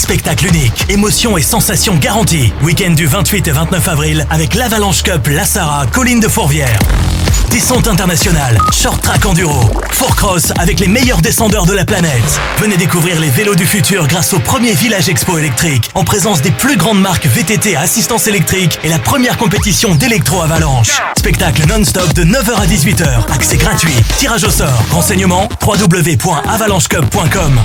spectacle unique, émotion et sensations garanties. Week-end du 28 et 29 avril avec l'Avalanche Cup La Sarah, Colline de Fourvière. Descente internationale, short track enduro, four cross avec les meilleurs descendeurs de la planète. Venez découvrir les vélos du futur grâce au premier village expo électrique, en présence des plus grandes marques VTT à assistance électrique et la première compétition d'électro-avalanche. Spectacle non-stop de 9h à 18h, accès gratuit, tirage au sort. Renseignements www.avalanchecup.com.